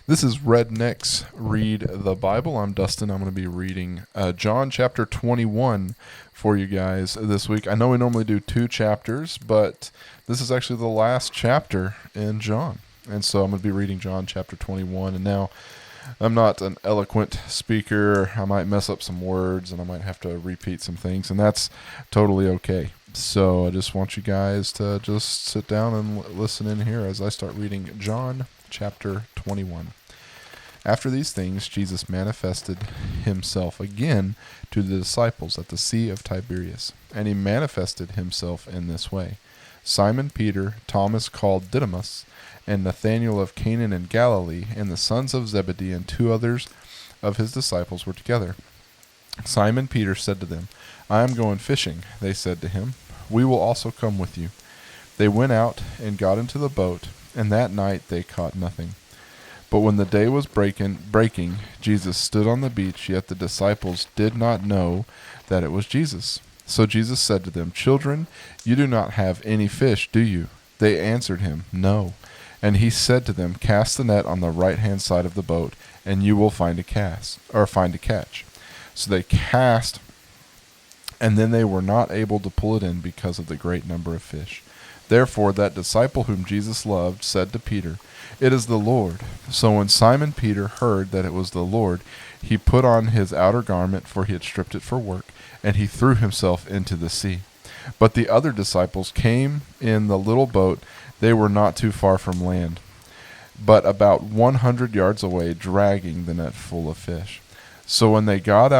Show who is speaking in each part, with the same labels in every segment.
Speaker 1: This is Rednecks Read the Bible. I'm Dustin. I'm going to be reading John chapter 21 for you guys this week. I know we normally do 2 chapters, but this is actually the last chapter in John. And so I'm going to be reading John chapter 21. And now I'm not an eloquent speaker. I might mess up some words and I might have to repeat some things, and that's totally okay. So I just want you guys to just sit down and listen in here as I start reading John chapter 21. After these things, Jesus manifested himself again to the disciples at the Sea of Tiberias, and he manifested himself in this way. Simon Peter, Thomas called Didymus, and Nathanael of Cana in Galilee, and the sons of Zebedee, and 2 others of his disciples were together. Simon Peter said to them, "I am going fishing." They said to him, "We will also come with you." They went out and got into the boat, and that night they caught nothing. But when the day was breaking, Jesus stood on the beach, yet the disciples did not know that it was Jesus. So Jesus said to them, "Children, you do not have any fish, do you?" They answered him, "No." And he said to them, "Cast the net on the right-hand side of the boat, and you will find a catch." So they cast, and then they were not able to pull it in because of the great number of fish. Therefore that disciple whom Jesus loved said to Peter, "It is the Lord." So when Simon Peter heard that it was the Lord, he put on his outer garment, for he had stripped it for work, and he threw himself into the sea. But the other disciples came in the little boat. They were not too far from land, but about 100 yards away, dragging the net full of fish. So when they got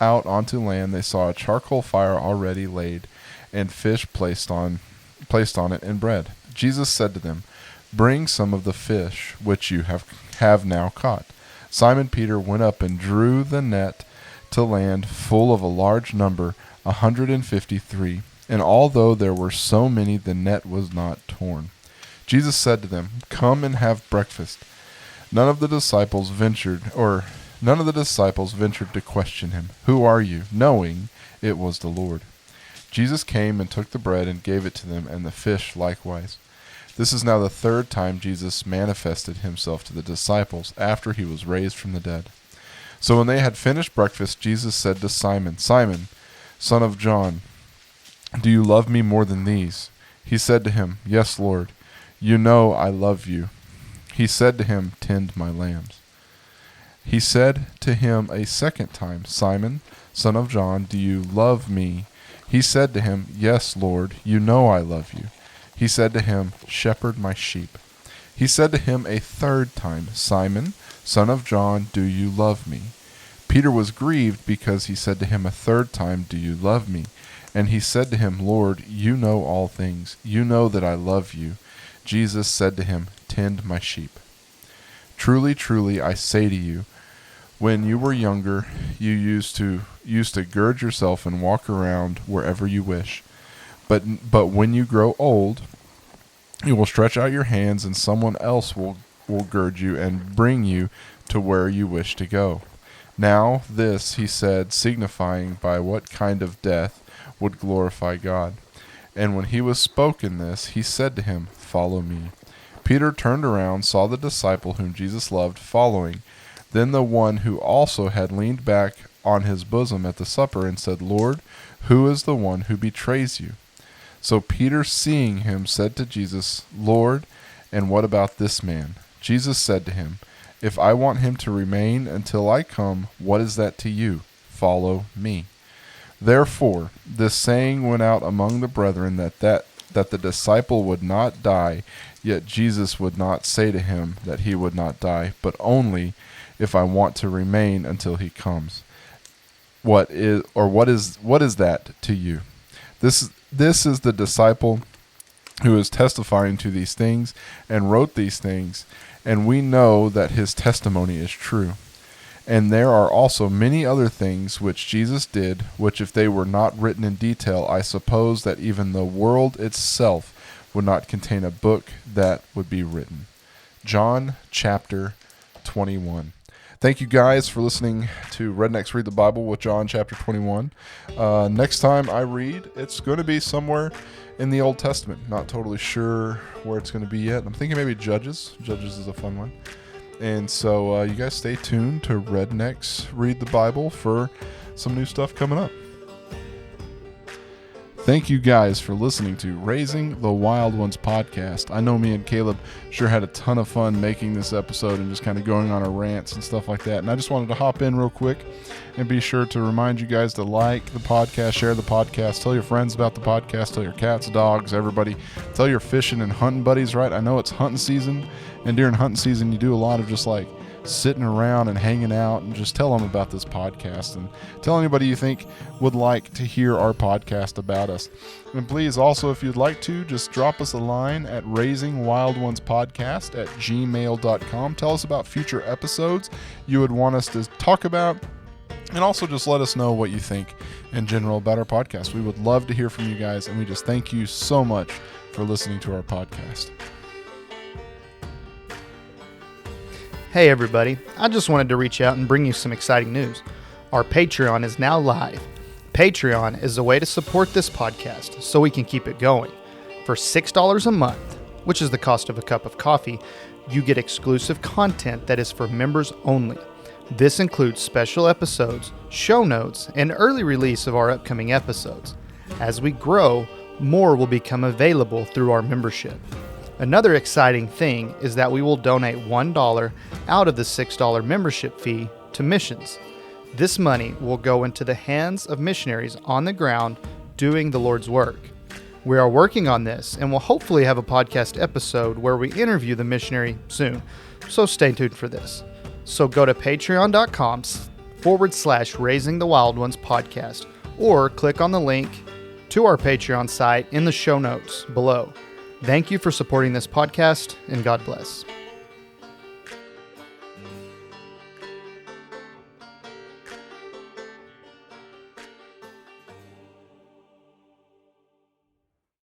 Speaker 1: out onto land, they saw a charcoal fire already laid, and fish placed on it, and bread. Jesus said to them, "Bring some of the fish which you have now caught." Simon Peter went up and drew the net to land full of a large number, 153. And although there were so many, the net was not torn. Jesus said to them, "Come and have breakfast." None of the disciples ventured to question him, "Who are you?" knowing it was the Lord. Jesus came and took the bread and gave it to them, and the fish likewise. This is now the 3rd time Jesus manifested himself to the disciples after he was raised from the dead. So when they had finished breakfast, Jesus said to Simon, "Simon, son of John, do you love me more than these?" He said to him, "Yes, Lord, you know I love you." He said to him, "Tend my lambs." He said to him a second time, "Simon, son of John, do you love me?" He said to him, "Yes, Lord, you know I love you." He said to him, "Shepherd my sheep." He said to him a third time, "Simon, son of John, do you love me?" Peter was grieved because he said to him a third time, "Do you love me?" And he said to him, "Lord, you know all things. You know that I love you." Jesus said to him, "Tend my sheep. Truly, truly, I say to you, when you were younger, you used to gird yourself and walk around wherever you wish. But when you grow old, you will stretch out your hands, and someone else will gird you and bring you to where you wish to go." Now this he said, signifying by what kind of death would glorify God. And when he was spoken this, he said to him, "Follow me." Peter turned around, saw the disciple whom Jesus loved following, then the one who also had leaned back on his bosom at the supper, and said, "Lord, who is the one who betrays you?" So Peter, seeing him, said to Jesus, "Lord, and what about this man?" Jesus said to him, "If I want him to remain until I come, what is that to you? Follow me." Therefore this saying went out among the brethren, that the disciple would not die. Yet Jesus would not say to him that he would not die, but only, "If I want to remain until he comes." What is that to you? This is the disciple who is testifying to these things and wrote these things, and we know that his testimony is true. And there are also many other things which Jesus did, which if they were not written in detail, I suppose that even the world itself would not contain a book that would be written. John chapter 21. Thank you guys for listening to Rednecks Read the Bible with John chapter 21. Next time I read, it's going to be somewhere in the Old Testament. Not totally sure where it's going to be yet. I'm thinking maybe Judges. Judges is a fun one. And so you guys stay tuned to Rednecks Read the Bible for some new stuff coming up. Thank you guys for listening to Raising the Wild Ones podcast. I know me and Caleb sure had a ton of fun making this episode and just kind of going on our rants and stuff like that. And I just wanted to hop in real quick and be sure to remind you guys to like the podcast, share the podcast, tell your friends about the podcast, tell your cats, dogs, everybody. Tell your fishing and hunting buddies, right? I know it's hunting season, and during hunting season you do a lot of just like sitting around and hanging out, and just tell them about this podcast and tell anybody you think would like to hear our podcast about us. And please also, if you'd like to, just drop us a line at raisingwildonespodcast@gmail.com. Tell us about future episodes you would want us to talk about, and also just let us know what you think in general about our podcast. We would love to hear from you guys, and we just thank you so much for listening to our podcast.
Speaker 2: Hey everybody, I just wanted to reach out and bring you some exciting news. Our Patreon is now live. Patreon is a way to support this podcast so we can keep it going. For $6 a month, which is the cost of a cup of coffee, you get exclusive content that is for members only. This includes special episodes, show notes, and early release of our upcoming episodes. As we grow, more will become available through our membership. Another exciting thing is that we will donate $1 out of the $6 membership fee to missions. This money will go into the hands of missionaries on the ground doing the Lord's work. We are working on this and will hopefully have a podcast episode where we interview the missionary soon, so stay tuned for this. So go to patreon.com/Raising the Wild Ones podcast, or click on the link to our Patreon site in the show notes below. Thank you for supporting this podcast, and God bless.